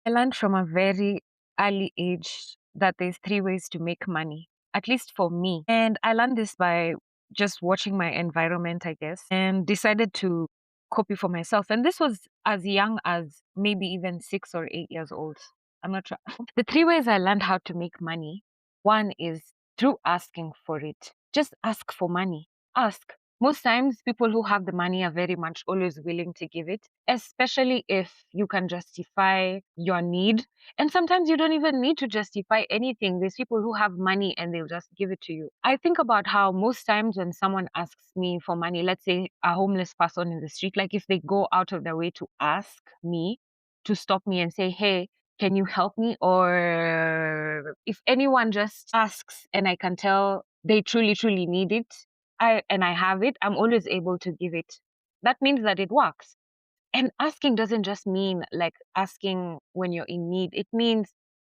I learned from a very early age that there's three ways to make money, at least for me. And I learned this by just watching my environment, I guess, and decided to copy for myself. And this was as young as maybe even 6 or 8 years old. I'm not sure. The three ways I learned how to make money, one is through asking for it. Just ask for money. Ask. Most times, people who have the money are very much always willing to give it, especially if you can justify your need. And sometimes you don't even need to justify anything. There's people who have money and they'll just give it to you. I think about how most times when someone asks me for money, let's say a homeless person in the street, like if they go out of their way to ask me to stop me and say, hey, can you help me? Or if anyone just asks and I can tell they truly, truly need it, I have it, I'm always able to give it. That means that it works. And asking doesn't just mean like asking when you're in need. It means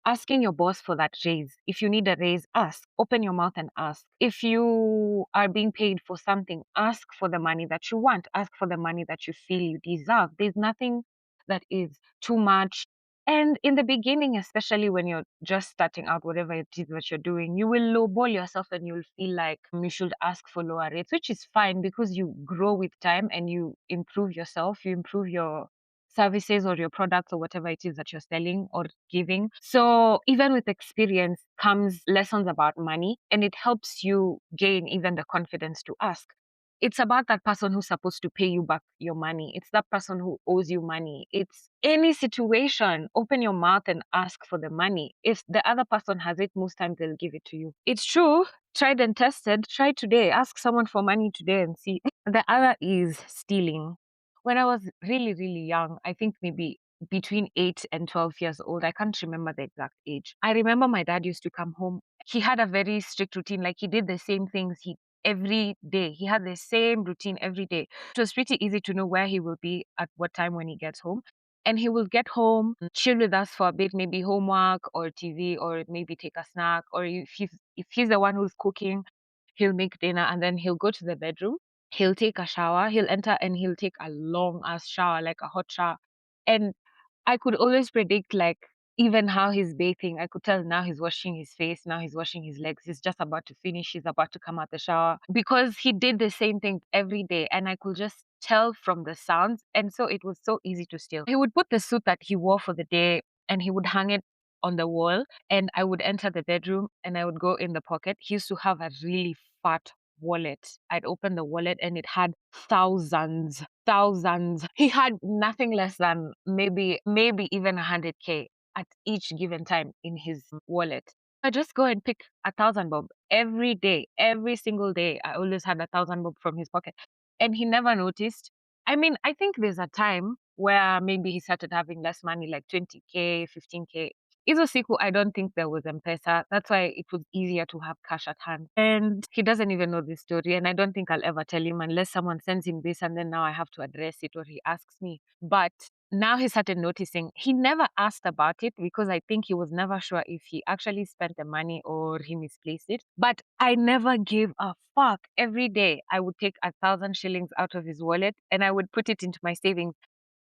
asking your boss for that raise. If you need a raise, ask. Open your mouth and ask. If you are being paid for something, ask for the money that you want. Ask for the money that you feel you deserve. There's nothing that is too much. And in the beginning, especially when you're just starting out, whatever it is that you're doing, you will lowball yourself and you'll feel like you should ask for lower rates, which is fine because you grow with time and you improve yourself, you improve your services or your products or whatever it is that you're selling or giving. So even with experience comes lessons about money and it helps you gain even the confidence to ask. It's about that person who's supposed to pay you back your money. It's that person who owes you money. It's any situation. Open your mouth and ask for the money. If the other person has it, most times they'll give it to you. It's true. Tried and tested. Try today. Ask someone for money today and see. The other is stealing. When I was really, really young, I think maybe between 8 and 12 years old, I can't remember the exact age. I remember my dad used to come home. He had a very strict routine, like he did the same things every day. He had the same routine every day. It was pretty easy to know where he will be at what time when he gets home. And he will get home, chill with us for a bit, maybe homework or TV, or maybe take a snack. Or if he's the one who's cooking, he'll make dinner and then he'll go to the bedroom. He'll take a shower. He'll enter and he'll take a long ass shower, like a hot shower. And I could always predict like even how he's bathing. I could tell now he's washing his face, now he's washing his legs. He's just about to finish. He's about to come out the shower because he did the same thing every day. And I could just tell from the sounds. And so it was so easy to steal. He would put the suit that he wore for the day and he would hang it on the wall. And I would enter the bedroom and I would go in the pocket. He used to have a really fat wallet. I'd open the wallet and it had thousands, thousands. He had nothing less than maybe even 100K at each given time in his wallet. I just go and pick 1,000 bob every day, every single day. I always had 1,000 bob from his pocket, and he never noticed. I mean, I think there's a time where maybe he started having less money, like 20K, 15K. Hizo siku, I don't think there was M-Pesa. That's why it was easier to have cash at hand. And he doesn't even know this story. And I don't think I'll ever tell him unless someone sends him this and then now I have to address it or he asks me. But now he started noticing. He never asked about it because I think he was never sure if he actually spent the money or he misplaced it. But I never gave a fuck. Every day I would take 1,000 shillings out of his wallet and I would put it into my savings.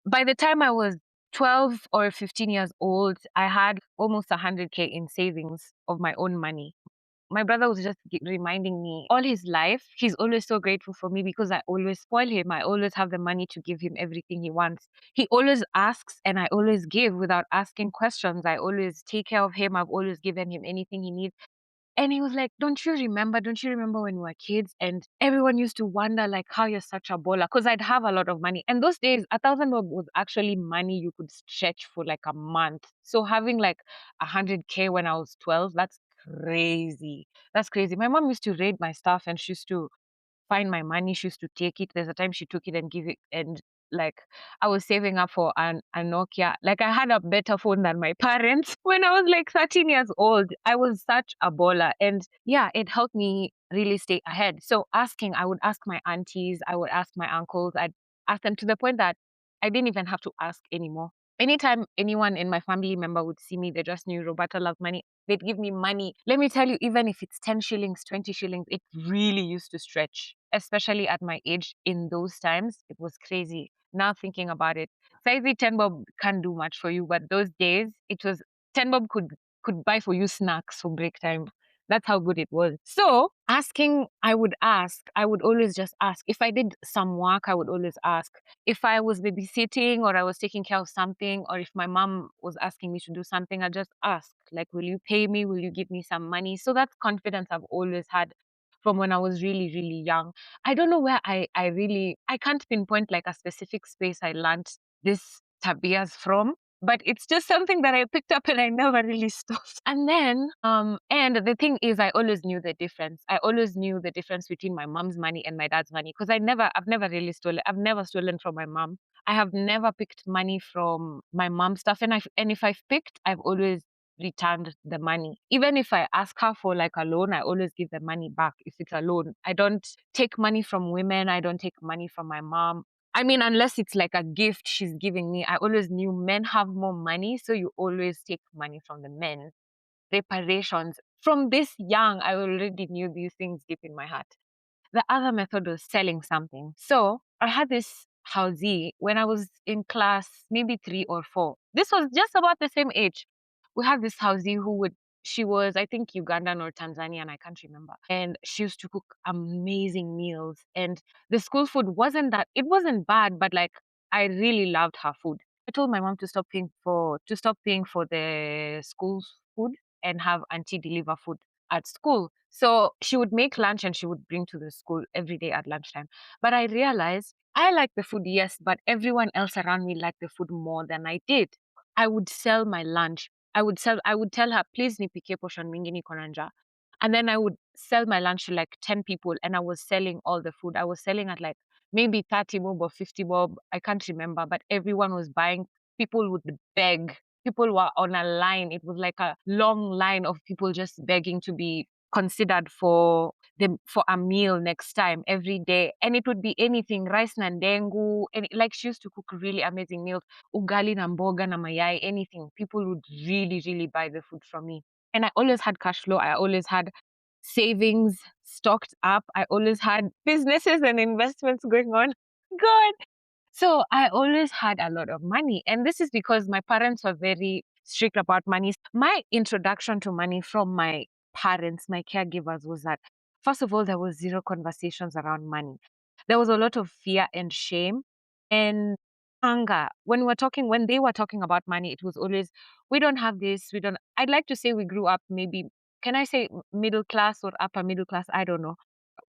By the time I was 12 or 15 years old, I had almost 100K in savings of my own money. My brother was just reminding me all his life, he's always so grateful for me because I always spoil him. I always have the money to give him everything he wants. He always asks and I always give without asking questions. I always take care of him. I've always given him anything he needs. And he was like, Don't you remember? Don't you remember when we were kids? And everyone used to wonder, like, how you're such a baller. Because I'd have a lot of money. And those days, 1,000 bob was actually money you could stretch for like a month. So having like 100K when I was 12, that's crazy. That's crazy. My mom used to raid my stuff and she used to find my money. She used to take it. There's a time she took it and give it. And like I was saving up for a Nokia. Like I had a better phone than my parents when I was like 13 years old. I was such a baller. And yeah, it helped me really stay ahead. So I would ask my aunties, I would ask my uncles, I'd ask them to the point that I didn't even have to ask anymore. Anytime anyone in my family member would see me, they just knew Roberta loved money. They'd give me money. Let me tell you, even if it's 10 shillings, 20 shillings, it really used to stretch, especially at my age in those times. It was crazy. now thinking about it, Saizi 10 bob can't do much for you, but those days it was 10 bob could buy for you snacks for break time. That's how good it was. So asking, I would always just ask. If I did some work, I would always ask. If I was babysitting or I was taking care of something, or if my mom was asking me to do something, I just ask, like, will you pay me? Will you give me some money? So that's confidence I've always had from when I was really, really young. I don't know where I can't pinpoint like a specific space I learned this tabias from, but it's just something that I picked up and I never really stopped. And then, and the thing is, I always knew the difference. I always knew the difference between my mom's money and my dad's money because I've never really stolen. I've never stolen from my mom. I have never picked money from my mom's stuff, and if I've picked, I've always returned the money. Even if I ask her for like a loan, I always give the money back if it's a loan. I don't take money from women. I don't take money from my mom. I mean, unless it's like a gift she's giving me. I always knew men have more money, so you always take money from the men. Reparations. From this young, I already knew these things deep in my heart. The other method was selling something. So I had this housey when I was in class, maybe 3 or 4. This was just about the same age. We had this housey she was, I think, Ugandan or Tanzanian, I can't remember. And she used to cook amazing meals. And the school food it wasn't bad, but like I really loved her food. I told my mom to stop paying for the school's food and have auntie deliver food at school. So she would make lunch and she would bring to the school every day at lunchtime. But I realized I like the food, yes, but everyone else around me liked the food more than I did. I would sell my lunch. I would tell her, please nipike portion mingi niko na njaa. And then I would sell my lunch to like 10 people and I was selling all the food. I was selling at like maybe 30 bob or 50 bob. I can't remember, but everyone was buying. People would beg. People were on a line. It was like a long line of people just begging to be considered for a meal next time every day. And it would be anything, rice na ndengu, and like she used to cook really amazing meals, ugali na mboga na mayai, anything. People would really, really buy the food from me. And I always had cash flow. I always had savings stocked up. I always had businesses and investments going on. Good. So I always had a lot of money. And this is because my parents were very strict about money. My introduction to money from my parents, my caregivers, was that, first of all, there was zero conversations around money. There was a lot of fear and shame and anger. When they were talking about money, it was always, we don't have this, we don't. I'd like to say we grew up maybe, can I say middle class or upper middle class? I don't know.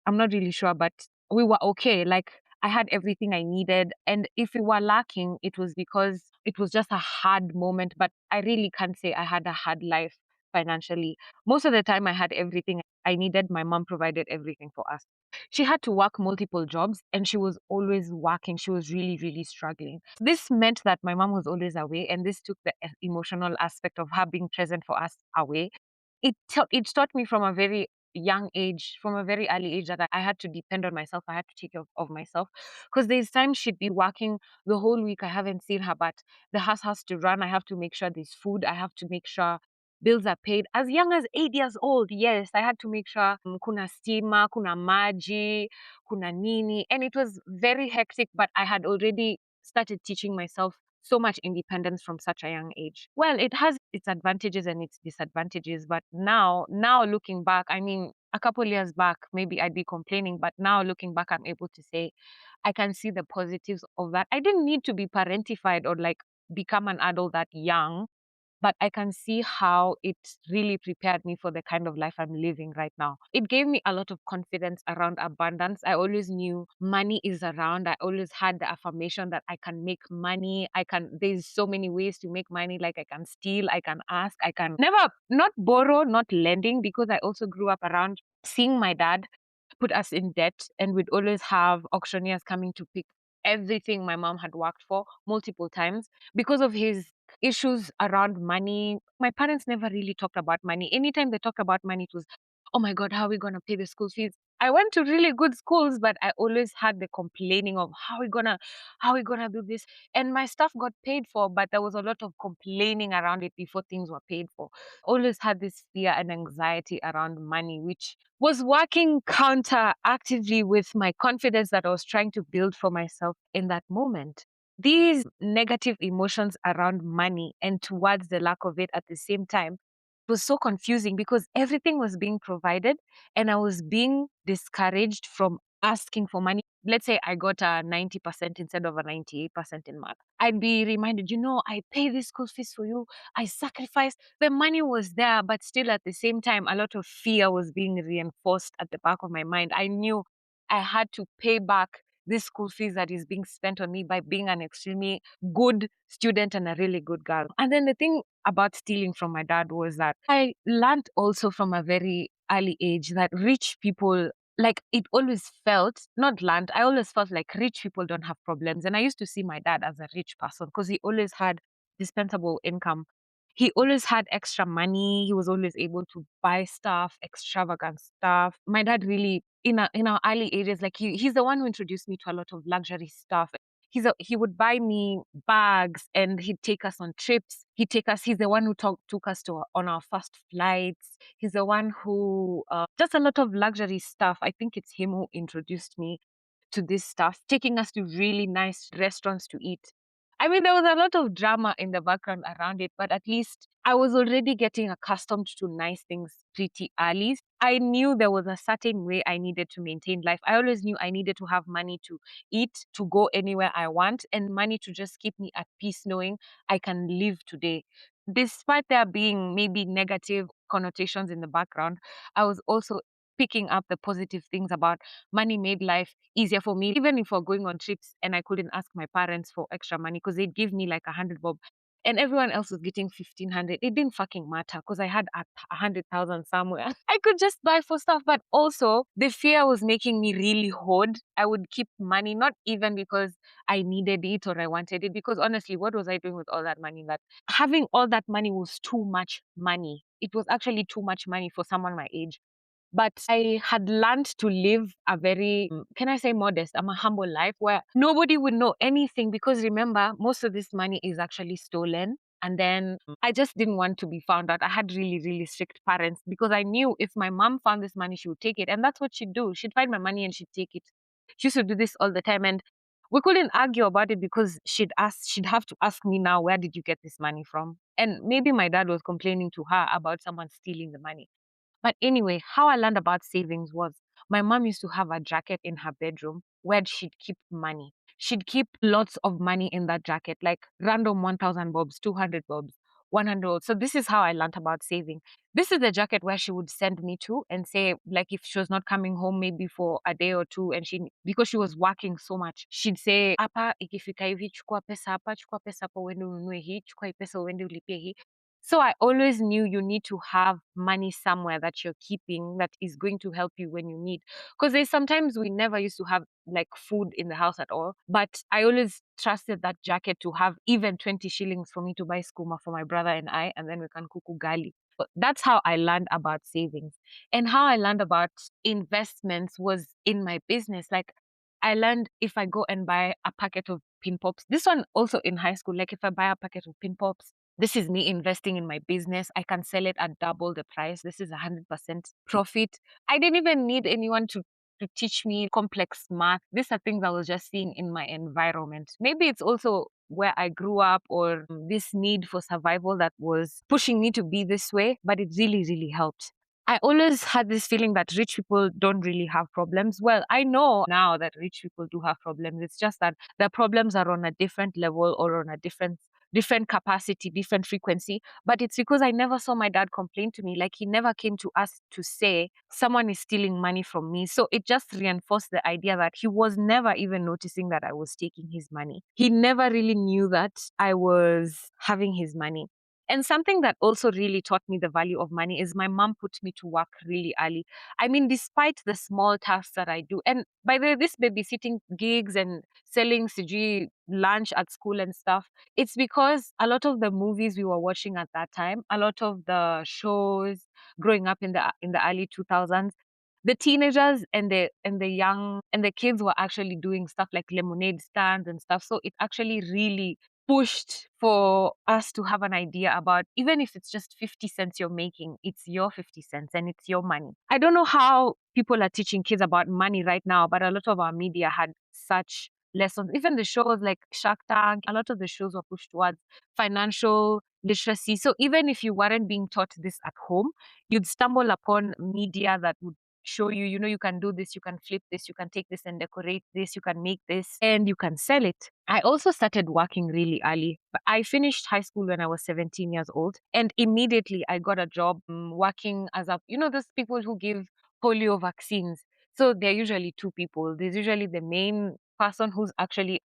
I'm not really sure, but we were okay. Like I had everything I needed. And if we were lacking, it was because it was just a hard moment. But I really can't say I had a hard life financially. Most of the time, I had everything I needed. My mom provided everything for us. She had to work multiple jobs and she was always working. She was really, really struggling. This meant that my mom was always away, and this took the emotional aspect of her being present for us away. It taught me from a very young age, from a very early age, that I had to depend on myself. I had to take care of myself. Because there's times she'd be working the whole week. I haven't seen her, but the house has to run. I have to make sure there's food. I have to make sure bills are paid. As young as 8 years old, yes, I had to make sure kuna stima, kuna maji, kuna nini. And it was very hectic, but I had already started teaching myself so much independence from such a young age. Well, it has its advantages and its disadvantages, but now looking back, I mean, a couple years back, maybe I'd be complaining, but now looking back, I'm able to say I can see the positives of that. I didn't need to be parentified or like become an adult that young, but I can see how it really prepared me for the kind of life I'm living right now. It gave me a lot of confidence around abundance. I always knew money is around. I always had the affirmation that I can make money. There's so many ways to make money. Like I can steal, I can ask, I can never, not borrow, not lending, because I also grew up around seeing my dad put us in debt, and we'd always have auctioneers coming to pick everything my mom had worked for multiple times because of his issues around money. My parents never really talked about money. Anytime they talked about money, it was, oh my God, how are we going to pay the school fees? I went to really good schools, but I always had the complaining of how are we gonna do this? And my stuff got paid for, but there was a lot of complaining around it before things were paid for. Always had this fear and anxiety around money, which was working counteractively with my confidence that I was trying to build for myself in that moment. these negative emotions around money and towards the lack of it at the same time was so confusing because everything was being provided and I was being discouraged from asking for money. Let's say I got a 90% instead of a 98% in math. I'd be reminded, I pay this school fees for you. I sacrificed. The money was there, but still at the same time, a lot of fear was being reinforced at the back of my mind. I knew I had to pay back this school fees that is being spent on me by being an extremely good student and a really good girl. And then the thing about stealing from my dad was that I learned also from a very early age that rich people, like it always felt, not learned, I always felt like rich people don't have problems. And I used to see my dad as a rich person because he always had dispensable income. He always had extra money. He was always able to buy stuff, extravagant stuff. My dad really, in our early ages, like he's the one who introduced me to a lot of luxury stuff. He would buy me bags and he'd take us on trips. He's the one who took us on our first flights. He's the one who, just a lot of luxury stuff. I think it's him who introduced me to this stuff, taking us to really nice restaurants to eat. I mean, there was a lot of drama in the background around it, but at least I was already getting accustomed to nice things pretty early. I knew there was a certain way I needed to maintain life. I always knew I needed to have money to eat, to go anywhere I want, and money to just keep me at peace knowing I can live today. Despite there being maybe negative connotations in the background, I was also picking up the positive things about money made life easier for me. Even if we're going on trips and I couldn't ask my parents for extra money because they'd give me like 100 bob and everyone else was getting 1500, it didn't fucking matter because I had 100,000 somewhere. I could just buy for stuff, but also the fear was making me really hoard. I would keep money, not even because I needed it or I wanted it, because honestly, what was I doing with all that money? That having all that money was too much money. It was actually too much money for someone my age. But I had learned to live a very, can I say modest? I'm a humble life where nobody would know anything because remember, most of this money is actually stolen. And then I just didn't want to be found out. I had really, really strict parents because I knew if my mom found this money, she would take it. And that's what she'd do. She'd find my money and she'd take it. She used to do this all the time. And we couldn't argue about it because she'd have to ask me now, where did you get this money from? And maybe my dad was complaining to her about someone stealing the money. But anyway, how I learned about savings was my mom used to have a jacket in her bedroom where she'd keep money. She'd keep lots of money in that jacket, like random 1,000 bobs, 200 bobs, 100 bobs. So this is how I learned about saving. This is the jacket where she would send me to and say, like, if she was not coming home maybe for a day or two and because she was working so much, she'd say, hapa, ikifika hivi, chukua pesa hapa, chukua pesa hapa, uende ununue hii, chukua hii pesa uende ulipie hii. So I always knew you need to have money somewhere that you're keeping that is going to help you when you need. Because there's sometimes we never used to have like food in the house at all. But I always trusted that jacket to have even 20 shillings for me to buy skuma for my brother and I, and then we can cook ugali. But that's how I learned about savings. And how I learned about investments was in my business. Like I learned if I go and buy a packet of pin pops, this one also in high school, like if I buy a packet of pin pops, this is me investing in my business. I can sell it at double the price. This is 100% profit. I didn't even need anyone to teach me complex math. These are things I was just seeing in my environment. Maybe it's also where I grew up or this need for survival that was pushing me to be this way, but it really, really helped. I always had this feeling that rich people don't really have problems. Well, I know now that rich people do have problems. It's just that the problems are on a different level or on a different capacity, different frequency. But it's because I never saw my dad complain to me. Like he never came to us to say someone is stealing money from me. So it just reinforced the idea that he was never even noticing that I was taking his money. He never really knew that I was having his money. And something that also really taught me the value of money is my mom put me to work really early. I mean, despite the small tasks that I do, and by the way, this babysitting gigs and selling CG lunch at school and stuff, it's because a lot of the movies we were watching at that time, a lot of the shows growing up in the early 2000s, the teenagers and the young and the kids were actually doing stuff like lemonade stands and stuff. So it actually really pushed for us to have an idea about even if it's just 50 cents you're making, it's your 50 cents and it's your money. I don't know how people are teaching kids about money right now, but a lot of our media had such lessons. Even the shows like Shark Tank, a lot of the shows were pushed towards financial literacy. So even if you weren't being taught this at home, you'd stumble upon media that would show you, you can do this, you can flip this, you can take this and decorate this, you can make this, and you can sell it. I also started working really early. But I finished high school when I was 17 years old, and immediately I got a job working as those people who give polio vaccines. So there are usually two people. There's usually the main person who's actually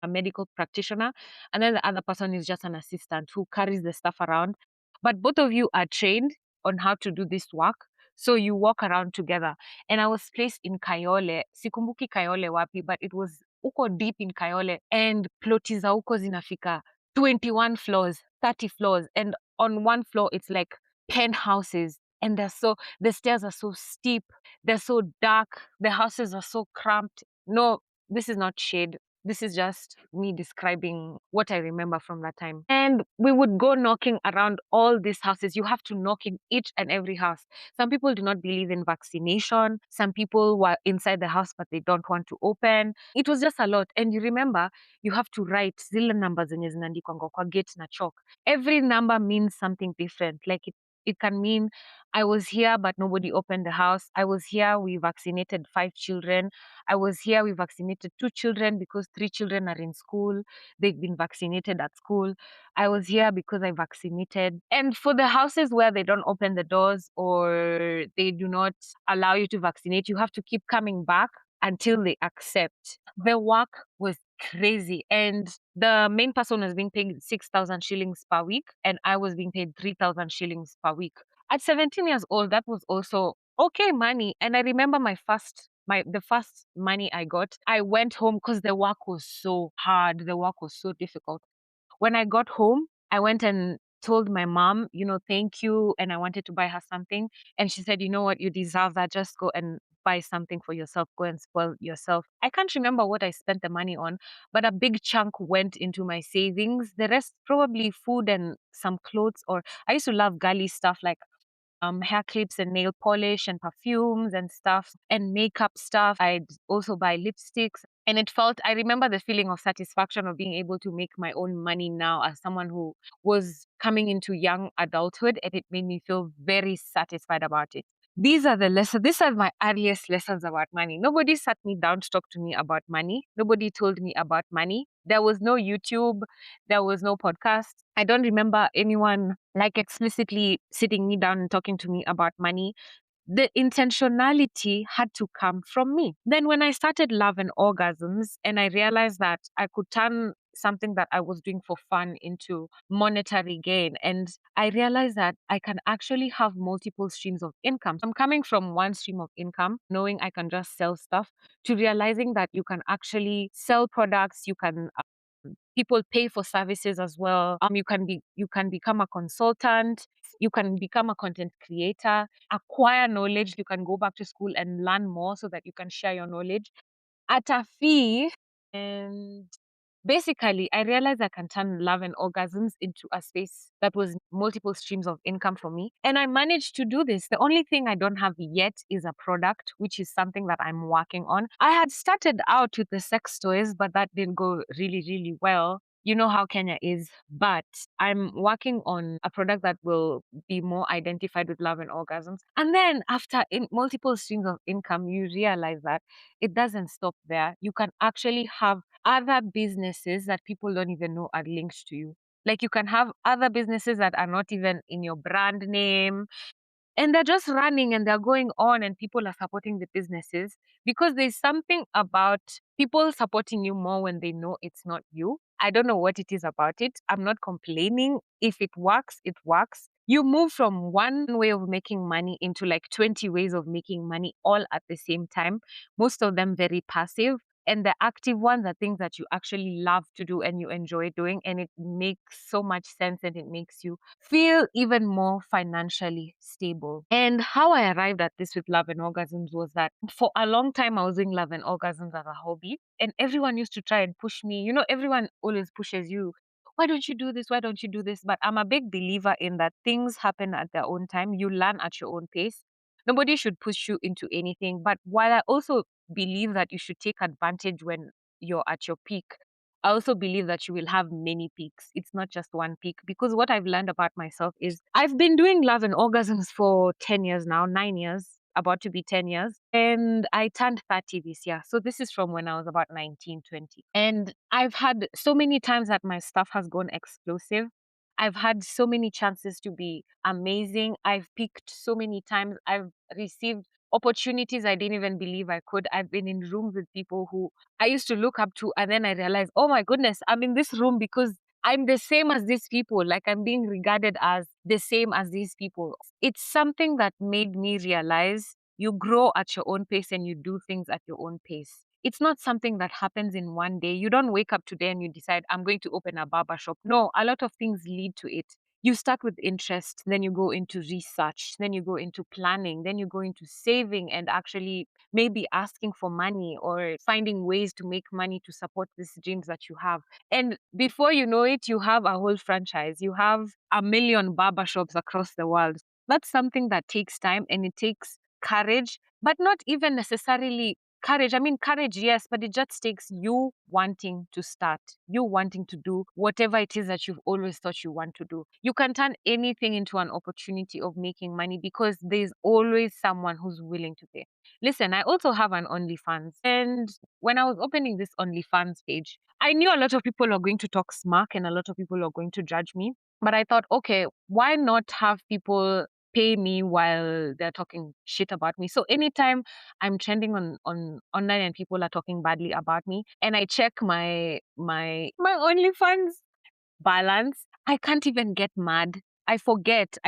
a medical practitioner, and then the other person is just an assistant who carries the stuff around. But both of you are trained on how to do this work. So you walk around together. And I was placed in Kayole. Sikumbuki Kayole wapi, but it was uko deep in Kayole. And ploti za uko zinafika 21 floors, 30 floors. And on one floor, it's like penthouses. And the stairs are so steep. They're so dark. The houses are so cramped. No, this is not shade. This is just me describing what I remember from that time. And we would go knocking around all these houses. You have to knock in each and every house. Some people do not believe in vaccination. Some people were inside the house, but they don't want to open. It was just a lot. And you remember, you have to write zile numbers zenye zinaandikwa kwa gate na chalk. Every number means something different. Like it can mean I was here, but nobody opened the house. I was here, we vaccinated 5 children. I was here, we vaccinated 2 children because 3 children are in school. They've been vaccinated at school. I was here because I vaccinated. And for the houses where they don't open the doors or they do not allow you to vaccinate, you have to keep coming back until they accept. The work was crazy. And the main person was being paid 6,000 shillings per week, and I was being paid 3,000 shillings per week. At 17 years old, that was also okay money. And I remember the first money I got, I went home because the work was so hard. The work was so difficult. When I got home, I went and told my mom, thank you. And I wanted to buy her something. And she said, you know what, you deserve that. Just go and buy something for yourself. Go and spoil yourself. I can't remember what I spent the money on, but a big chunk went into my savings. The rest, probably food and some clothes. Or I used to love girly stuff like hair clips and nail polish and perfumes and stuff and makeup stuff. I'd also buy lipsticks. And I remember the feeling of satisfaction of being able to make my own money now as someone who was coming into young adulthood. And it made me feel very satisfied about it. These are the lessons. These are my earliest lessons about money. Nobody sat me down to talk to me about money. Nobody told me about money. There was no YouTube. There was no podcast. I don't remember anyone like explicitly sitting me down and talking to me about money. The intentionality had to come from me. Then when I started Love and Orgasms and I realized that I could turn something that I was doing for fun into monetary gain, and I realized that I can actually have multiple streams of income. I'm coming from one stream of income, knowing I can just sell stuff, to realizing that you can actually sell products, you can people pay for services as well. You can become a consultant, you can become a content creator, acquire knowledge. You can go back to school and learn more so that you can share your knowledge at a fee. And basically, I realized I can turn Love and Orgasms into a space that was multiple streams of income for me. And I managed to do this. The only thing I don't have yet is a product, which is something that I'm working on. I had started out with the sex toys, but that didn't go really, really well. You know how Kenya is, but I'm working on a product that will be more identified with Love and Orgasms. And then after in multiple streams of income, you realize that it doesn't stop there. You can actually have other businesses that people don't even know are linked to you. Like you can have other businesses that are not even in your brand name, and they're just running and they're going on, and people are supporting the businesses because there's something about people supporting you more when they know it's not you. I don't know what it is about it. I'm not complaining. If it works, it works. You move from one way of making money into like 20 ways of making money all at the same time, most of them very passive. And the active ones are things that you actually love to do and you enjoy doing. And it makes so much sense and it makes you feel even more financially stable. And how I arrived at this with Love and Orgasms was that for a long time I was doing Love and Orgasms as a hobby. And everyone used to try and push me. Everyone always pushes you. Why don't you do this? Why don't you do this? But I'm a big believer in that things happen at their own time. You learn at your own pace. Nobody should push you into anything. But while I also believe that you should take advantage when you're at your peak, I also believe that you will have many peaks. It's not just one peak. Because what I've learned about myself is I've been doing love and orgasms for 10 years now, 9 years, about to be 10 years. And I turned 30 this year. So this is from when I was about 19, 20. And I've had so many times that my stuff has gone explosive. I've had so many chances to be amazing. I've peaked so many times. I've received opportunities I didn't even believe I could. I've been in rooms with people who I used to look up to, and then I realized, oh my goodness, I'm in this room because I'm the same as these people. Like I'm being regarded as the same as these people. It's something that made me realize you grow at your own pace and you do things at your own pace. It's not something that happens in one day. You don't wake up today and you decide, I'm going to open a barber shop. No, a lot of things lead to it. You start with interest, then you go into research, then you go into planning, then you go into saving and actually maybe asking for money or finding ways to make money to support these dreams that you have. And before you know it, you have a whole franchise. You have a million barbershops across the world. That's something that takes time and it takes courage, but not even necessarily courage. I mean, courage, yes, but it just takes you wanting to start, you wanting to do whatever it is that you've always thought you want to do. You can turn anything into an opportunity of making money because there's always someone who's willing to pay. Listen, I also have an OnlyFans. And when I was opening this OnlyFans page, I knew a lot of people are going to talk smack and a lot of people are going to judge me. But I thought, okay, why not have people pay me while they're talking shit about me? So anytime I'm trending on online and people are talking badly about me and I check my OnlyFans balance, I can't even get mad. I forget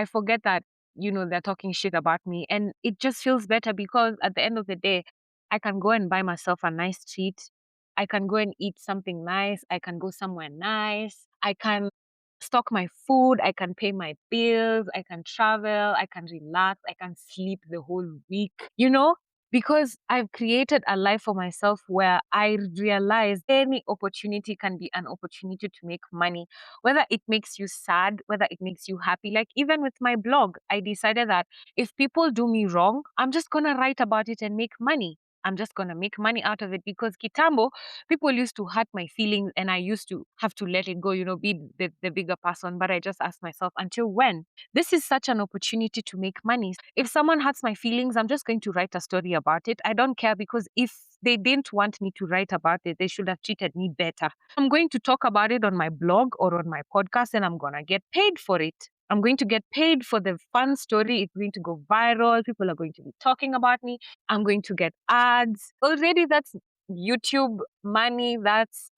that, they're talking shit about me. And it just feels better because at the end of the day, I can go and buy myself a nice treat. I can go and eat something nice. I can go somewhere nice. I can stock my food. I can pay my bills. I can travel. I can relax. I can sleep the whole week, because I've created a life for myself where I realize any opportunity can be an opportunity to make money, whether it makes you sad, whether it makes you happy. Like even with my blog, I decided that if people do me wrong, I'm just going to write about it and make money. I'm just going to make money out of it because Kitambo, people used to hurt my feelings and I used to have to let it go, be the bigger person. But I just asked myself, until when? This is such an opportunity to make money. If someone hurts my feelings, I'm just going to write a story about it. I don't care because if they didn't want me to write about it, they should have treated me better. I'm going to talk about it on my blog or on my podcast and I'm going to get paid for it. I'm going to get paid for the fun story. It's going to go viral. People are going to be talking about me. I'm going to get ads. Already that's YouTube money. That's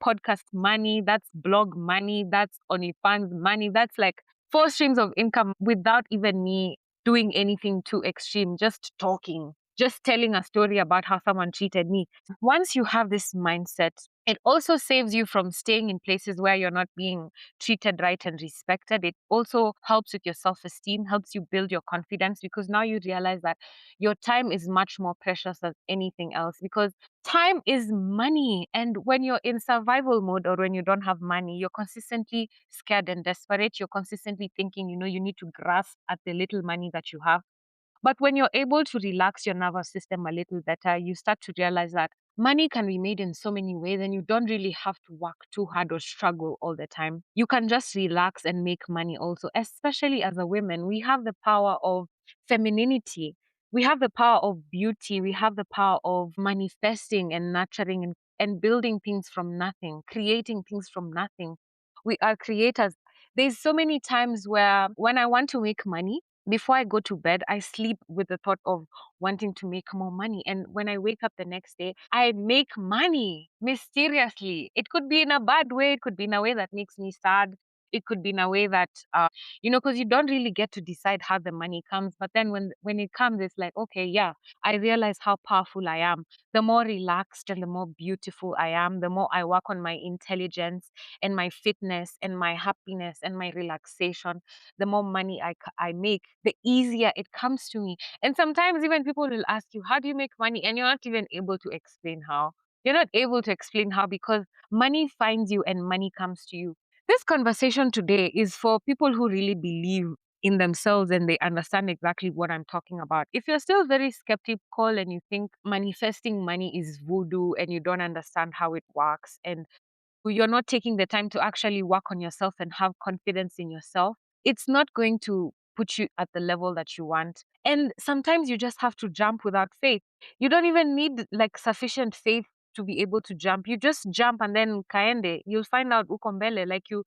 podcast money. That's blog money. That's OnlyFans money. That's like 4 streams of income without even me doing anything too extreme, just talking, just telling a story about how someone treated me. Once you have this mindset, it also saves you from staying in places where you're not being treated right and respected. It also helps with your self esteem, helps you build your confidence because now you realize that your time is much more precious than anything else because time is money. And when you're in survival mode or when you don't have money, you're consistently scared and desperate. You're consistently thinking, you need to grasp at the little money that you have. But when you're able to relax your nervous system a little better, you start to realize that money can be made in so many ways and you don't really have to work too hard or struggle all the time. You can just relax and make money also, especially as a woman. We have the power of femininity. We have the power of beauty. We have the power of manifesting and nurturing and building things from nothing, creating things from nothing. We are creators. There's so many times where when I want to make money, before I go to bed, I sleep with the thought of wanting to make more money. And when I wake up the next day, I make money mysteriously. It could be in a bad way, it could be in a way that makes me sad. It could be in a way that, because you don't really get to decide how the money comes. But then when it comes, it's like, okay, yeah, I realize how powerful I am. The more relaxed and the more beautiful I am, the more I work on my intelligence and my fitness and my happiness and my relaxation, the more money I make, the easier it comes to me. And sometimes even people will ask you, how do you make money? And you're not even able to explain how. You're not able to explain how because money finds you and money comes to you. This conversation today is for people who really believe in themselves and they understand exactly what I'm talking about. If you're still very skeptical and you think manifesting money is voodoo and you don't understand how it works, and you're not taking the time to actually work on yourself and have confidence in yourself, it's not going to put you at the level that you want. And sometimes you just have to jump without faith. You don't even need like sufficient faith to be able to jump. You just jump and then kaende, you'll find out ukombele, like you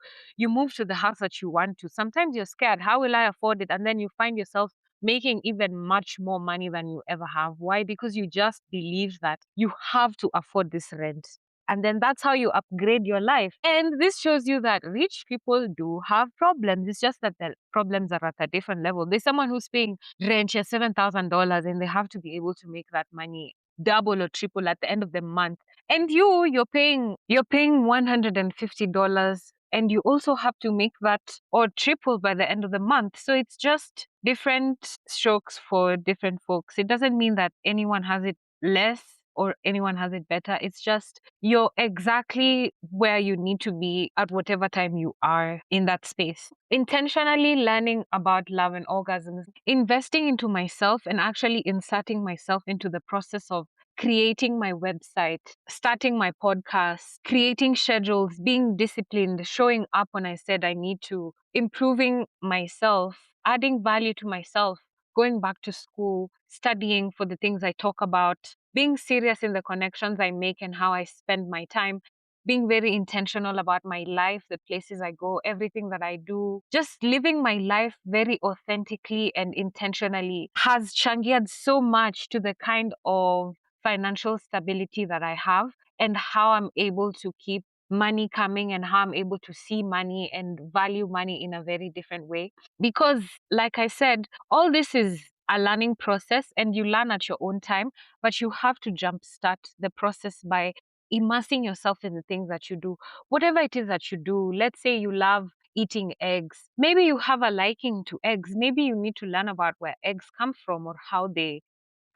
move to the house that you want to. Sometimes you're scared, how will I afford it? And then you find yourself making even much more money than you ever have. Why? Because you just believe that you have to afford this rent. And then that's how you upgrade your life. And this shows you that rich people do have problems. It's just that the problems are at a different level. There's someone who's paying rent here $7,000 and they have to be able to make that money double or triple at the end of the month. And you're paying $150 and you also have to make that or triple by the end of the month. So it's just different strokes for different folks. It doesn't mean that anyone has it less or anyone has it better. It's just you're exactly where you need to be at whatever time you are in that space. Intentionally learning about love and orgasms, investing into myself and actually inserting myself into the process of creating my website, starting my podcast, creating schedules, being disciplined, showing up when I said I need to, improving myself, adding value to myself, going back to school, studying for the things I talk about, being serious in the connections I make and how I spend my time, being very intentional about my life, the places I go, everything that I do, just living my life very authentically and intentionally has changered so much to the kind of financial stability that I have and how I'm able to keep money coming and how I'm able to see money and value money in a very different way. Because, like I said, all this is a learning process and you learn at your own time, but you have to jumpstart the process by immersing yourself in the things that you do. Whatever it is that you do, let's say you love eating eggs. Maybe you have a liking to eggs. Maybe you need to learn about where eggs come from or how they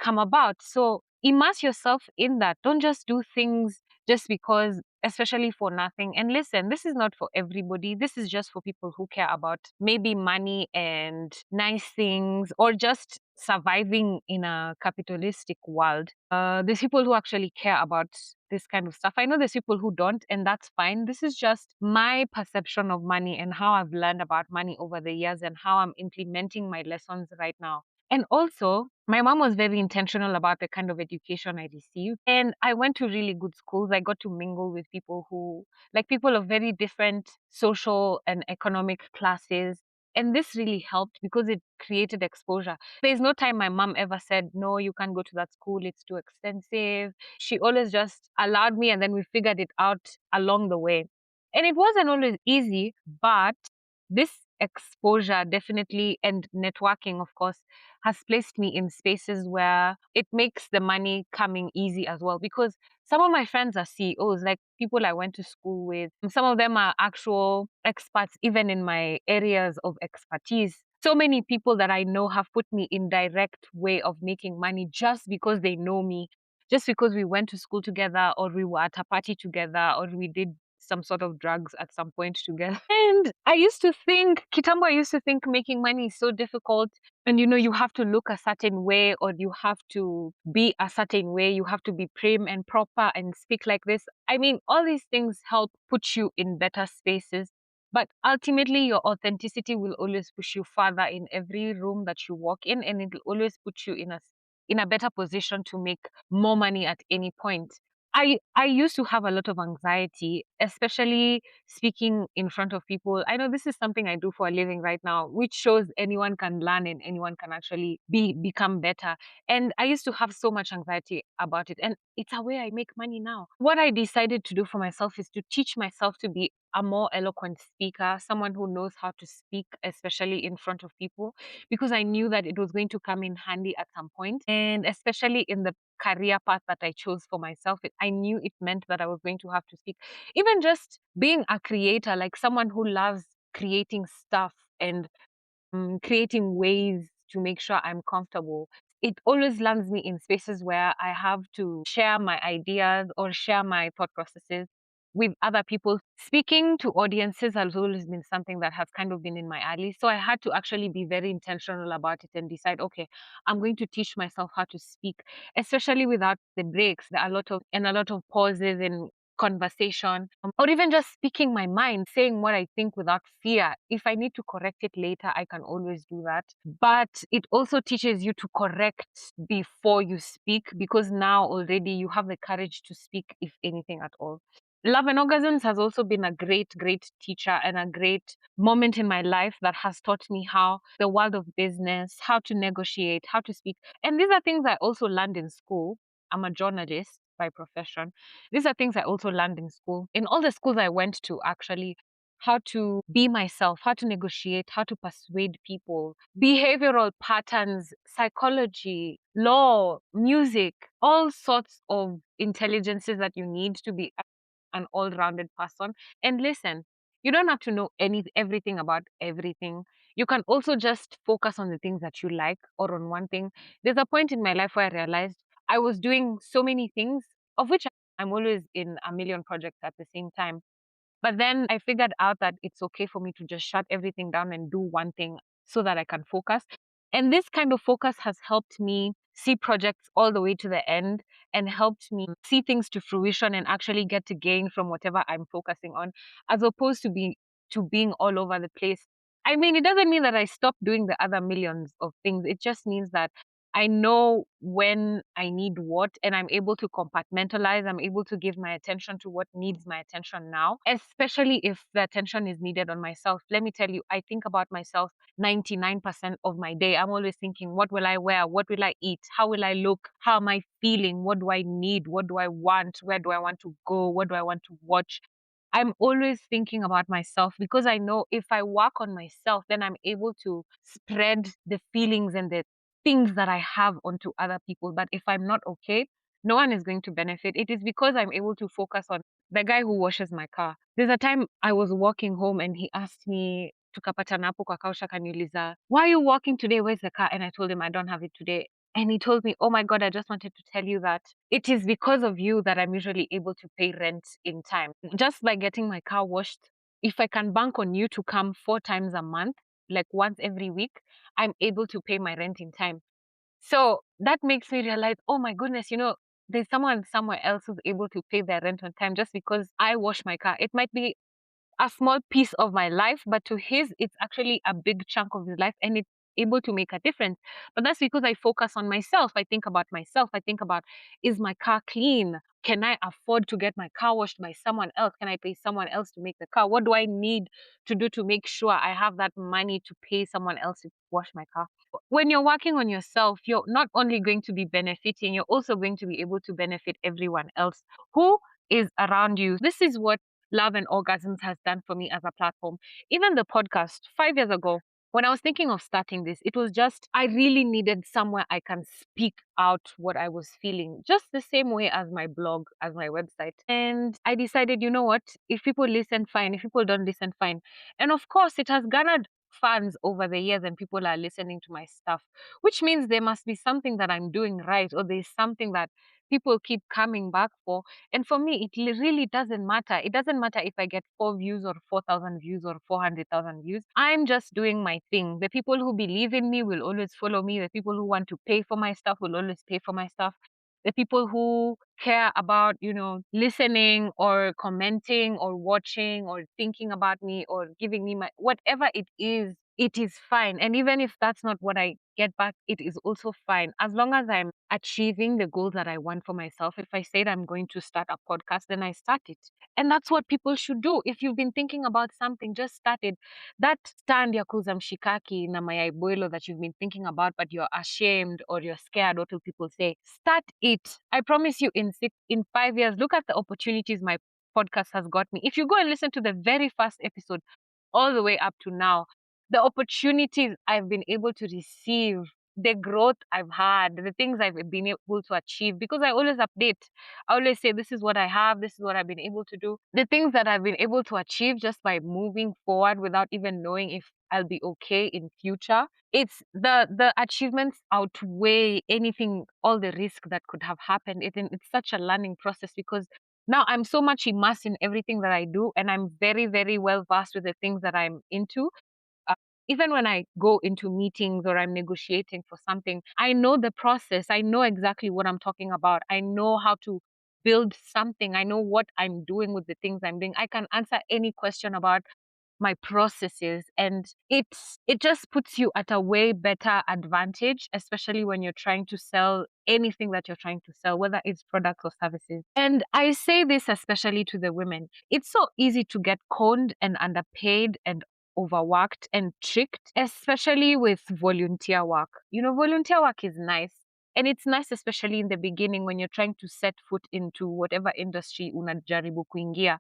come about. So immerse yourself in that. Don't just do things just because, especially for nothing. And listen, this is not for everybody. This is just for people who care about maybe money and nice things or just surviving in a capitalistic world. There's people who actually care about this kind of stuff. I know there's people who don't, and that's fine. This is just my perception of money and how I've learned about money over the years and how I'm implementing my lessons right now. And also, my mom was very intentional about the kind of education I received. And I went to really good schools. I got to mingle with people who, like people of very different social and economic classes. And this really helped because it created exposure. There's no time my mom ever said, no, you can't go to that school, it's too expensive. She always just allowed me, and then we figured it out along the way. And it wasn't always easy, but this exposure definitely and networking, of course, has placed me in spaces where it makes the money coming easy as well. Because some of my friends are CEOs, like people I went to school with. Some of them are actual experts, even in my areas of expertise. So many people that I know have put me in direct way of making money just because they know me, just because we went to school together or we were at a party together or we did some sort of drugs at some point together. And I used to think, Kitambo, I used to think making money is so difficult. And you have to look a certain way or you have to be a certain way. You have to be prim and proper and speak like this. I mean, all these things help put you in better spaces. But ultimately, your authenticity will always push you further in every room that you walk in, and it will always put you in a better position to make more money at any point. I used to have a lot of anxiety, especially speaking in front of people. I know this is something I do for a living right now, which shows anyone can learn and anyone can actually become better. And I used to have so much anxiety about it. And it's a way I make money now. What I decided to do for myself is to teach myself to be a more eloquent speaker, someone who knows how to speak, especially in front of people, because I knew that it was going to come in handy at some point. And especially in the career path that I chose for myself, I knew it meant that I was going to have to speak. Even just being a creator, like someone who loves creating stuff and creating ways to make sure I'm comfortable. It always lands me in spaces where I have to share my ideas or share my thought processes. with other people. Speaking to audiences has always been something that has kind of been in my alley. So I had to actually be very intentional about it and decide, okay, I'm going to teach myself how to speak, especially without the breaks. There are a lot of pauses in conversation, or even just speaking my mind, saying what I think without fear. If I need to correct it later, I can always do that. But it also teaches you to correct before you speak, because now already you have the courage to speak, if anything at all. Love and Orgasms has also been a great, great teacher and a great moment in my life that has taught me how the world of business, how to negotiate, how to speak. And these are things I also learned in school. I'm a journalist by profession. These are things I also learned in school. In all the schools I went to, actually, how to be myself, how to negotiate, how to persuade people, behavioral patterns, psychology, law, music, all sorts of intelligences that you need to be an all-rounded person. And listen, you don't have to know everything about everything. You can also just focus on the things that you like, or on one thing. There's a point in my life where I realized I was doing so many things, of which I'm always in a million projects at the same time. But then I figured out that it's okay for me to just shut everything down and do one thing so that I can focus. And this kind of focus has helped me see projects all the way to the end, and helped me see things to fruition and actually get to gain from whatever I'm focusing on, as opposed to being all over the place. I mean, it doesn't mean that I stop doing the other millions of things. It just means that I know when I need what, and I'm able to compartmentalize. I'm able to give my attention to what needs my attention now, especially if the attention is needed on myself. Let me tell you, I think about myself 99% of my day. I'm always thinking, what will I wear? What will I eat? How will I look? How am I feeling? What do I need? What do I want? Where do I want to go? What do I want to watch? I'm always thinking about myself, because I know if I work on myself, then I'm able to spread the feelings and the things that I have onto other people. But if I'm not okay, no one is going to benefit. It is because I'm able to focus on the guy who washes my car. There's a time I was walking home and he asked me, tukapatana hapo kwa kausha, kaniuliza, why are you walking today? Where's the car? And I told him I don't have it today. And he told me, oh my God, I just wanted to tell you that it is because of you that I'm usually able to pay rent in time. Just by getting my car washed, if I can bank on you to come 4 times a month, like once every week, I'm able to pay my rent in time. So that makes me realize, oh my goodness, there's someone somewhere else who's able to pay their rent on time just because I wash my car. It might be a small piece of my life, but to his, it's actually a big chunk of his life, and it's able to make a difference. But that's because I focus on myself. I think about myself. I think about, is my car clean? Can I afford to get my car washed by someone else? Can I pay someone else to make the car? What do I need to do to make sure I have that money to pay someone else to wash my car? When you're working on yourself, you're not only going to be benefiting, you're also going to be able to benefit everyone else who is around you. This is what Love and Orgasms has done for me as a platform. Even the podcast 5 years ago, when I was thinking of starting this, it was just, I really needed somewhere I can speak out what I was feeling, just the same way as my blog, as my website. And I decided, you know what? If people listen, fine. If people don't listen, fine. And of course, it has garnered fans over the years, and people are listening to my stuff, which means there must be something that I'm doing right, or there's something that people keep coming back for. And for me, really doesn't matter. It doesn't matter if I get 4 views or 4,000 views or 400,000 views. I'm just doing my thing. The people who believe in me will always follow me. The people who want to pay for my stuff will always pay for my stuff. The people who care about, listening or commenting or watching or thinking about me or giving me whatever it is fine. And even if that's not what I get back, it is also fine. As long as I'm achieving the goals that I want for myself. If I said I'm going to start a podcast, then I start it. And that's what people should do. If you've been thinking about something, just start it. That stand ya kuza mshikaki na mayai boilo that you've been thinking about, but you're ashamed or you're scared, what will people say? Start it. I promise you, in 5 years, look at the opportunities my podcast has got me. If you go and listen to the very first episode all the way up to now, the opportunities I've been able to receive, the growth I've had, the things I've been able to achieve, because I always update. I always say, this is what I have, this is what I've been able to do. The things that I've been able to achieve just by moving forward without even knowing if I'll be okay in future. It's the achievements outweigh anything, all the risk that could have happened. It's such a learning process, because Now I'm so much immersed in everything that I do, and I'm very, very well versed with the things that I'm into. uh, Even when I go into meetings or I'm negotiating for something, I know the process. I know exactly what I'm talking about. I know how to build something. I know what I'm doing with the things I'm doing. I can answer any question about my processes, and it just puts you at a way better advantage, especially when you're trying to sell anything that you're trying to sell, whether it's products or services. And I say this especially to the women. It's so easy to get conned and underpaid and overworked and tricked, especially with volunteer work. Volunteer work is nice, and it's nice especially in the beginning when you're trying to set foot into whatever industry unajaribu kuingia.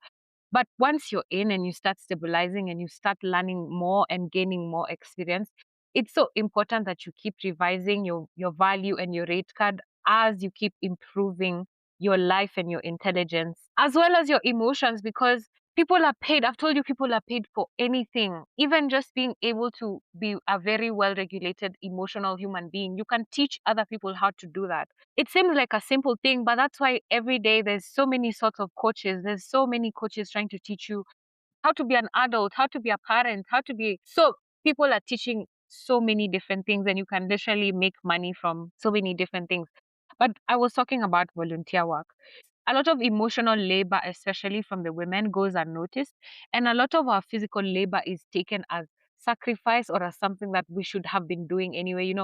But once you're in and you start stabilizing and you start learning more and gaining more experience, it's so important that you keep revising your value and your rate card as you keep improving your life and your intelligence, as well as your emotions, because people are paid. I've told you, people are paid for anything, even just being able to be a very well regulated emotional human being. You can teach other people how to do that. It seems like a simple thing, but that's why every day there's so many sorts of coaches. There's so many coaches trying to teach you how to be an adult, how to be a parent, how to be. So people are teaching so many different things, and you can literally make money from so many different things. But I was talking about volunteer work. A lot of emotional labor, especially from the women, goes unnoticed. And a lot of our physical labor is taken as sacrifice or as something that we should have been doing anyway.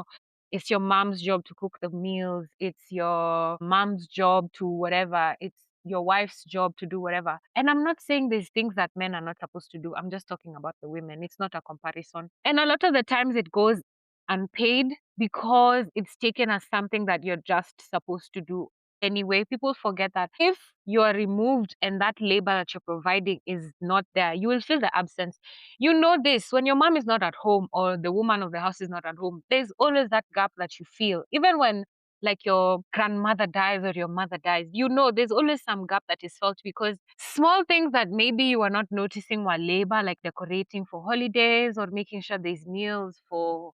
It's your mom's job to cook the meals, it's your mom's job to whatever, it's your wife's job to do whatever. And I'm not saying there's things that men are not supposed to do. I'm just talking about the women. It's not a comparison. And a lot of the times it goes unpaid because it's taken as something that you're just supposed to do anyway. People forget that if you are removed and that labor that you're providing is not there, you will feel the absence. You know this when your mom is not at home or the woman of the house is not at home, there's always that gap that you feel. Even when like your grandmother dies or your mother dies, there's always some gap that is felt because small things that maybe you are not noticing were labor, like decorating for holidays or making sure there's meals for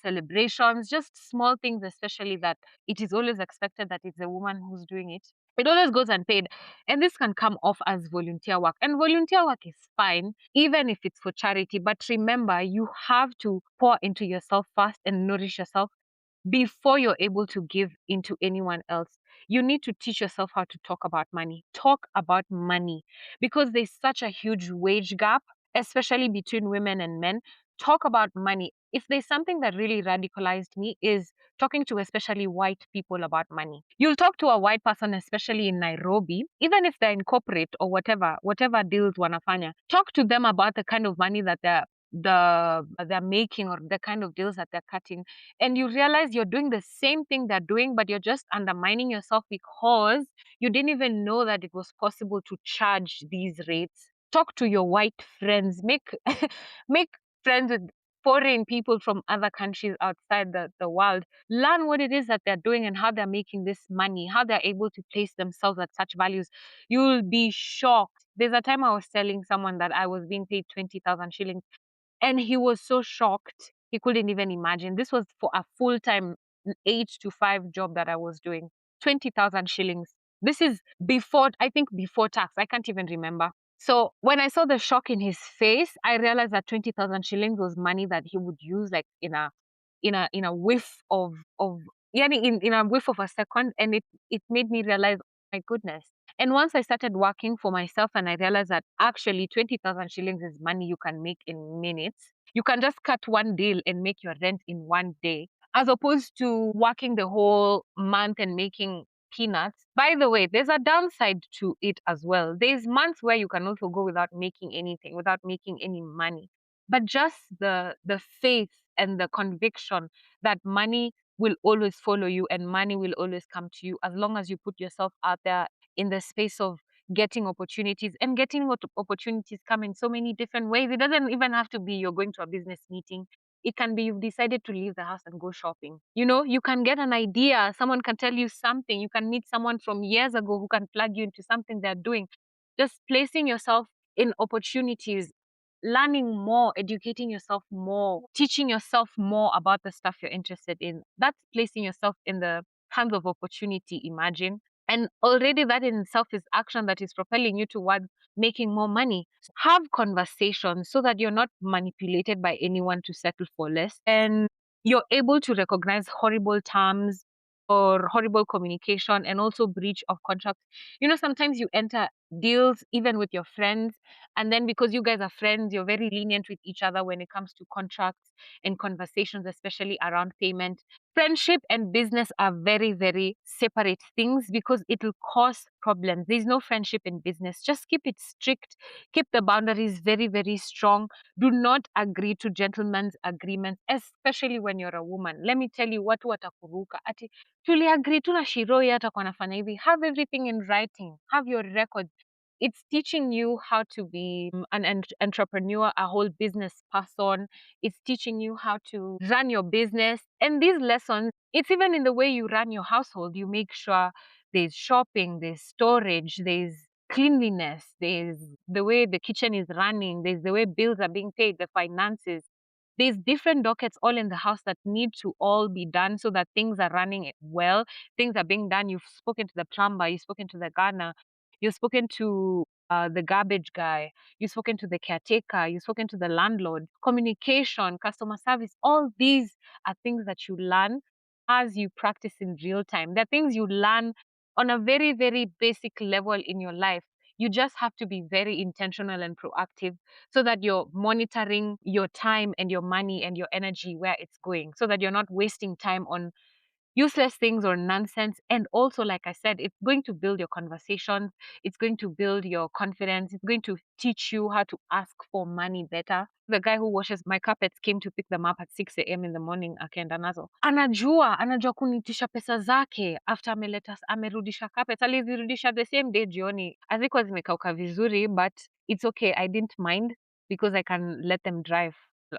celebrations, just small things, especially that it is always expected that it's a woman who's doing it. It always goes unpaid. And this can come off as volunteer work. And volunteer work is fine, even if it's for charity. But remember, you have to pour into yourself first and nourish yourself before you're able to give into anyone else. You need to teach yourself how to talk about money. Talk about money because there's such a huge wage gap, especially between women and men. Talk about money. If there's something that really radicalized me is talking to especially white people about money. You'll talk to a white person, especially in Nairobi, even if they're in corporate or whatever deals wanafanya. Talk to them about the kind of money that they're making or the kind of deals that they're cutting, and you realize you're doing the same thing they're doing, but you're just undermining yourself because you didn't even know that it was possible to charge these rates. Talk to your white friends, make make friends with foreign people from other countries outside the world. Learn what it is that they're doing and how they're making this money, how they're able to place themselves at such values. You'll be shocked. There's a time I was telling someone that I was being paid 20,000 shillings, and he was so shocked. He couldn't even imagine. This was for a full time 8 to 5 job that I was doing. 20,000 shillings. This is before, I think before tax. I can't even remember. So when I saw the shock in his face, I realized that 20,000 shillings was money that he would use like in a whiff of yeah, in a whiff of a second, and it made me realize, oh my goodness. And once I started working for myself and I realized that actually 20,000 shillings is money you can make in minutes. You can just cut one deal and make your rent in one day, as opposed to working the whole month and making peanuts. By the way, there's a downside to it as well. There's months where you can also go without making anything, without making any money. But just the faith and the conviction that money will always follow you and money will always come to you as long as you put yourself out there in the space of getting opportunities. And getting opportunities come in so many different ways. It doesn't even have to be you're going to a business meeting. It can be you've decided to leave the house and go shopping. You can get an idea. Someone can tell you something. You can meet someone from years ago who can plug you into something they're doing. Just placing yourself in opportunities, learning more, educating yourself more, teaching yourself more about the stuff you're interested in. That's placing yourself in the hands of opportunity, imagine. And already that in itself is action that is propelling you towards making more money. Have conversations so that you're not manipulated by anyone to settle for less. And you're able to recognize horrible terms or horrible communication and also breach of contract. Sometimes you enter deals even with your friends, and then because you guys are friends, you're very lenient with each other when it comes to contracts and conversations, especially around payment. Friendship and business are very, very separate things because it will cause problems. There's no friendship in business. Just keep it strict, keep the boundaries very, very strong. Do not agree to gentlemen's agreements, especially when you're a woman. Let me tell you, watu watakuruka. Ati, tuliagree tu na Shiroi atakuwa anafanya hivi. Have everything in writing. Have your records. It's teaching you how to be an entrepreneur, a whole business person. It's teaching you how to run your business. And these lessons, it's even in the way you run your household. You make sure there's shopping, there's storage, there's cleanliness, there's the way the kitchen is running, there's the way bills are being paid, the finances. There's different dockets all in the house that need to all be done so that things are running well, things are being done. You've spoken to the plumber, you've spoken to the gardener, you've spoken to the garbage guy, you've spoken to the caretaker, you've spoken to the landlord. Communication, customer service, all these are things that you learn as you practice in real time. They're things you learn on a very, very basic level in your life. You just have to be very intentional and proactive so that you're monitoring your time and your money and your energy where it's going, so that you're not wasting time on useless things or nonsense. And also, like I said, it's going to build your conversations, it's going to build your confidence, it's going to teach you how to ask for money better. The guy who washes my carpets came to pick them up at 6 a.m. in the morning, akaenda nazo. Anajua kunitisha pesa zake after amerudisha carpets. Alizirudisha the same day jioni. Hazikuwa zimekauka vizuri, but it's okay. I didn't mind because I can let them dry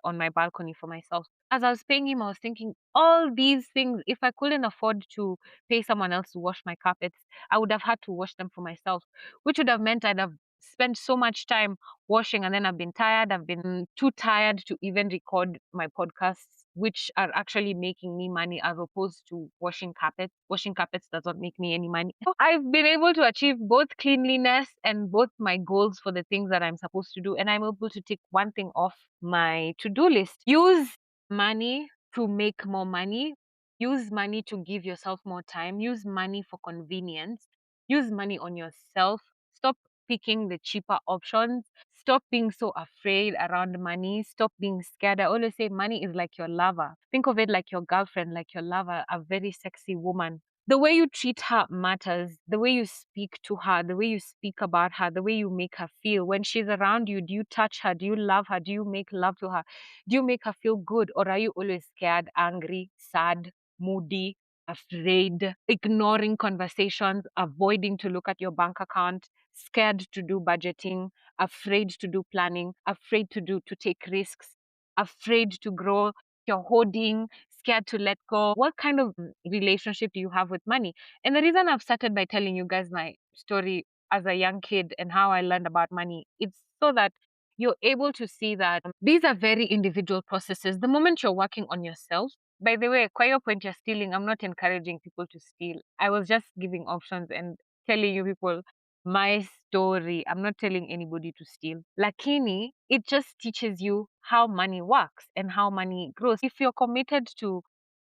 on my balcony for myself. As I was paying him, I was thinking, all these things, if I couldn't afford to pay someone else to wash my carpets, I would have had to wash them for myself, which would have meant I'd have spent so much time washing, and then I've been tired. I've been too tired to even record my podcasts, which are actually making me money as opposed to washing carpets. Washing carpets doesn't make me any money. So I've been able to achieve both cleanliness and both my goals for the things that I'm supposed to do. And I'm able to take one thing off my to-do list. Use money to make more money. Use money to give yourself more time. Use money for convenience. Use money on yourself. Stop picking the cheaper options. Stop being so afraid around money. Stop being scared. I always say money is like your lover. Think of it like your girlfriend, like your lover, a very sexy woman. The way you treat her matters. The way you speak to her, the way you speak about her, the way you make her feel. When she's around you, do you touch her? Do you love her? Do you make love to her? Do you make her feel good? Or are you always scared, angry, sad, moody, afraid, ignoring conversations, avoiding to look at your bank account, scared to do budgeting, afraid to do planning, afraid to take risks, afraid to grow? You're hoarding, scared to let go. What kind of relationship do you have with money? And the reason I've started by telling you guys my story as a young kid and how I learned about money, it's so that you're able to see that these are very individual processes. The moment you're working on yourself, by the way, kwa hiyo point you're stealing, I'm not encouraging people to steal. I was just giving options and telling you people my story. I'm not telling anybody to steal. Lakini, it just teaches you how money works and how money grows. If you're committed to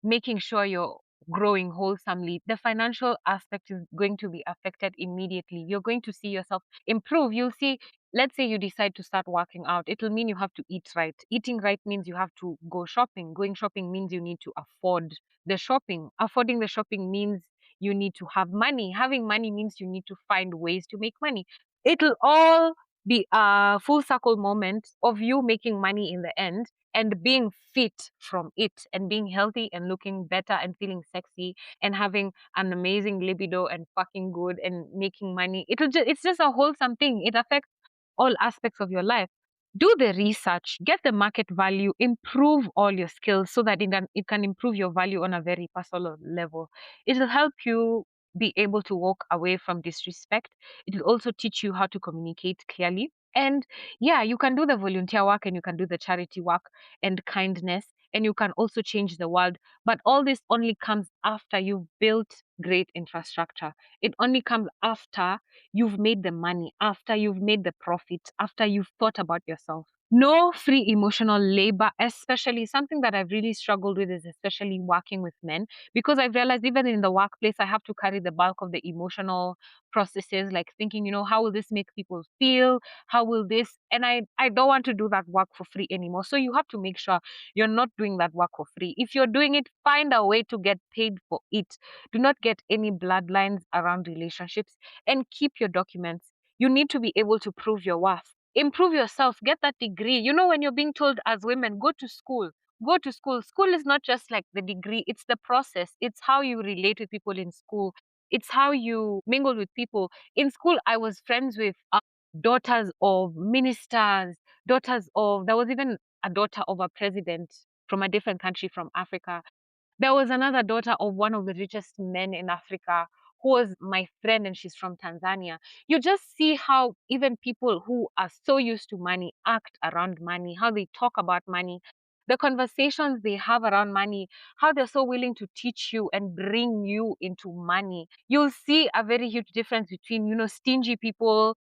making sure you're growing wholesomely, the financial aspect is going to be affected immediately. You're going to see yourself improve. You'll see, let's say you decide to start working out, it'll mean you have to eat right. Eating right means you have to go shopping. Going shopping means you need to afford the shopping. Affording the shopping means you need to have money. Having money means you need to find ways to make money. It'll all be a full circle moment of you making money in the end and being fit from it and being healthy and looking better and feeling sexy and having an amazing libido and fucking good and making money. It's just a wholesome thing. It affects all aspects of your life. Do the research, get the market value, improve all your skills so that it can improve your value on a very personal level. It will help you be able to walk away from disrespect. It will also teach you how to communicate clearly. And yeah, you can do the volunteer work and you can do the charity work and kindness and you can also change the world. But all this only comes after you've built great infrastructure. It only comes after you've made the money, after you've made the profit, after you've thought about yourself. No free emotional labor, especially something that I've really struggled with, is especially working with men, because I've realized even in the workplace, I have to carry the bulk of the emotional processes, like thinking, how will this make people feel? How will this? And I don't want to do that work for free anymore. So you have to make sure you're not doing that work for free. If you're doing it, find a way to get paid for it. Do not get any bloodlines around relationships, and keep your documents. You need to be able to prove your worth. Improve yourself, get that degree. When you're being told as women, go to school, go to school. School is not just like the degree, it's the process. It's how you relate with people in school. It's how you mingle with people. In school, I was friends with daughters of ministers, there was even a daughter of a president from a different country from Africa. There was another daughter of one of the richest men in Africa who was my friend, and she's from Tanzania. You just see how even people who are so used to money act around money, how they talk about money, the conversations they have around money, how they're so willing to teach you and bring you into money. You'll see a very huge difference between, stingy people,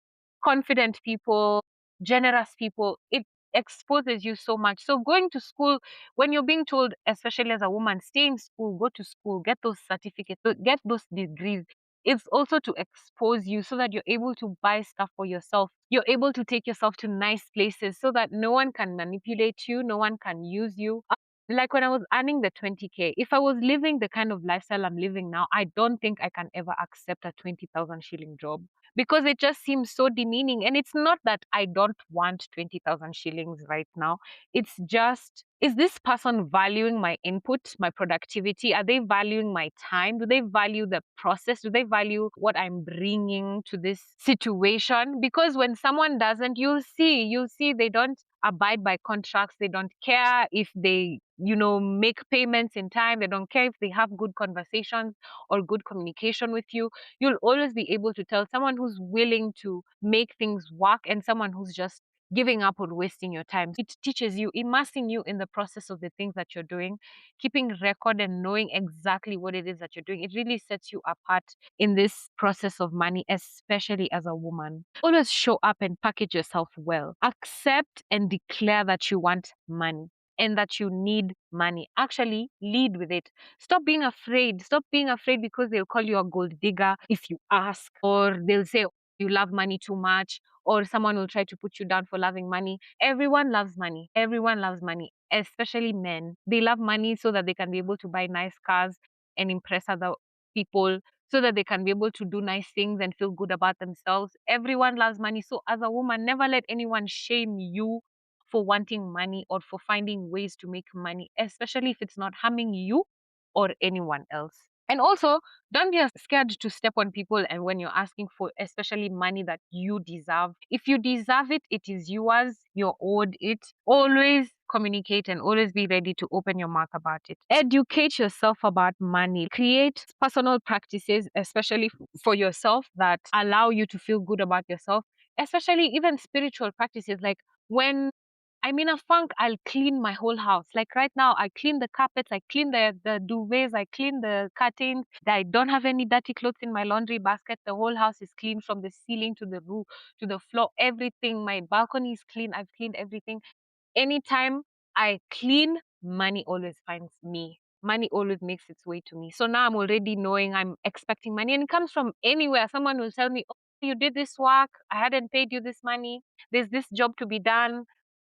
confident people, generous people. It exposes you so much. So going to school, when you're being told, especially as a woman, stay in school, go to school, get those certificates, get those degrees. It's also to expose you so that you're able to buy stuff for yourself. You're able to take yourself to nice places so that no one can manipulate you, no one can use you. Like when I was earning the 20K, if I was living the kind of lifestyle I'm living now, I don't think I can ever accept a 20,000 shilling job, because it just seems so demeaning. And it's not that I don't want 20,000 shillings right now. It's just, is this person valuing my input, my productivity? Are they valuing my time? Do they value the process? Do they value what I'm bringing to this situation? Because when someone doesn't, you'll see they don't abide by contracts. They don't care if they, make payments in time. They don't care if they have good conversations or good communication with you. You'll always be able to tell someone who's willing to make things work and someone who's just giving up on wasting your time. It teaches you, immersing you in the process of the things that you're doing, keeping record and knowing exactly what it is that you're doing. It really sets you apart in this process of money, especially as a woman. Always show up and package yourself well. Accept and declare that you want money and that you need money. Actually, lead with it. Stop being afraid. Stop being afraid because they'll call you a gold digger if you ask, or they'll say you love money too much, or someone will try to put you down for loving money. Everyone loves money. Everyone loves money, especially men. They love money so that they can be able to buy nice cars and impress other people, so that they can be able to do nice things and feel good about themselves. Everyone loves money. So, as a woman, never let anyone shame you for wanting money or for finding ways to make money, especially if it's not harming you or anyone else. And also, don't be scared to step on people and when you're asking for especially money that you deserve. If you deserve it, it is yours, you're owed it. Always communicate and always be ready to open your mouth about it. Educate yourself about money. Create personal practices, especially for yourself, that allow you to feel good about yourself, especially even spiritual practices. Like when I'm in a funk, I'll clean my whole house. Like right now, I clean the carpets, I clean the duvets, I clean the curtains. I don't have any dirty clothes in my laundry basket. The whole house is clean from the ceiling to the roof to the floor. Everything. My balcony is clean. I've cleaned everything. Anytime I clean, money always finds me. Money always makes its way to me. So now I'm already knowing I'm expecting money, and it comes from anywhere. Someone will tell me, "Oh, you did this work. I hadn't paid you this money. There's this job to be done.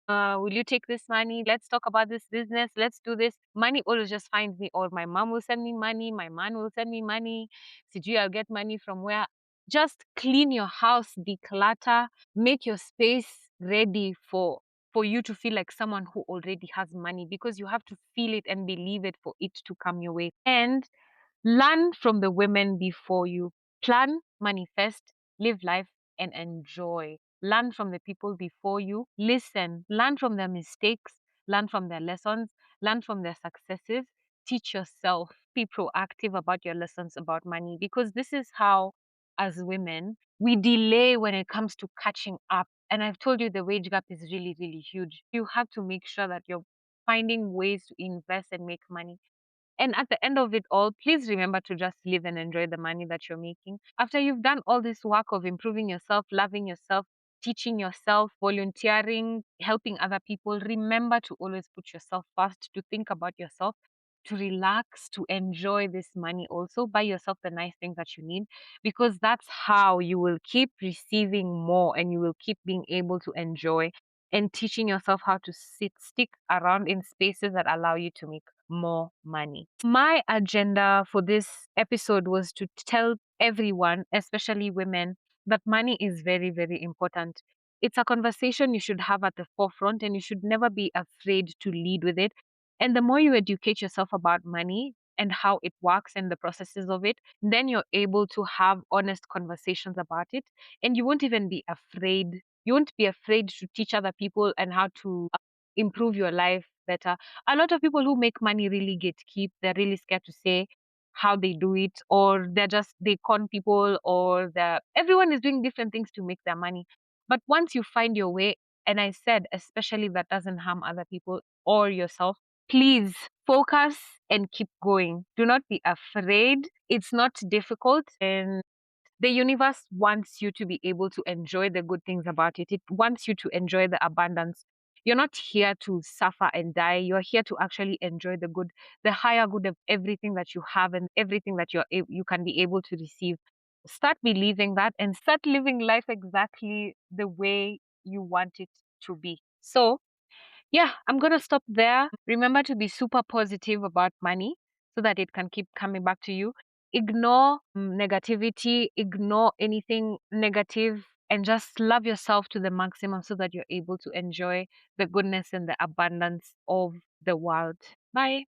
Will you take this money? Let's talk about this business. Let's do this." Money always just finds me, or my mom will send me money. My man will send me money. CG, I'll get money from where? Just clean your house, declutter, make your space ready for you to feel like someone who already has money, because you have to feel it and believe it for it to come your way. And learn from the women before you. Plan, manifest, live life, and enjoy. Learn from the people before you. Listen. Learn from their mistakes. Learn from their lessons. Learn from their successes. Teach yourself. Be proactive about your lessons about money, because this is how, as women, we delay when it comes to catching up. And I've told you the wage gap is really, really huge. You have to make sure that you're finding ways to invest and make money. And at the end of it all, please remember to just live and enjoy the money that you're making. After you've done all this work of improving yourself, loving yourself, teaching yourself, volunteering, helping other people, remember to always put yourself first, to think about yourself, to relax, to enjoy this money also. Buy yourself the nice things that you need, because that's how you will keep receiving more and you will keep being able to enjoy and teaching yourself how to stick around in spaces that allow you to make more money. My agenda for this episode was to tell everyone, especially women, that money is very, very important. It's a conversation you should have at the forefront and you should never be afraid to lead with it. And the more you educate yourself about money and how it works and the processes of it, then you're able to have honest conversations about it. And you won't even be afraid. You won't be afraid to teach other people and how to improve your life better. A lot of people who make money really gatekeep. They're really scared to say how they do it, or they con people, or everyone is doing different things to make their money. But once you find your way, and I said, especially if that doesn't harm other people or yourself, please focus and keep going. Do not be afraid. It's not difficult. And the universe wants you to be able to enjoy the good things about it. It wants you to enjoy the abundance. You're not here to suffer and die. You're here to actually enjoy the good, the higher good of everything that you have and everything that you can be able to receive. Start believing that and start living life exactly the way you want it to be. So, yeah, I'm going to stop there. Remember to be super positive about money so that it can keep coming back to you. Ignore negativity, ignore anything negative, and just love yourself to the maximum so that you're able to enjoy the goodness and the abundance of the world. Bye.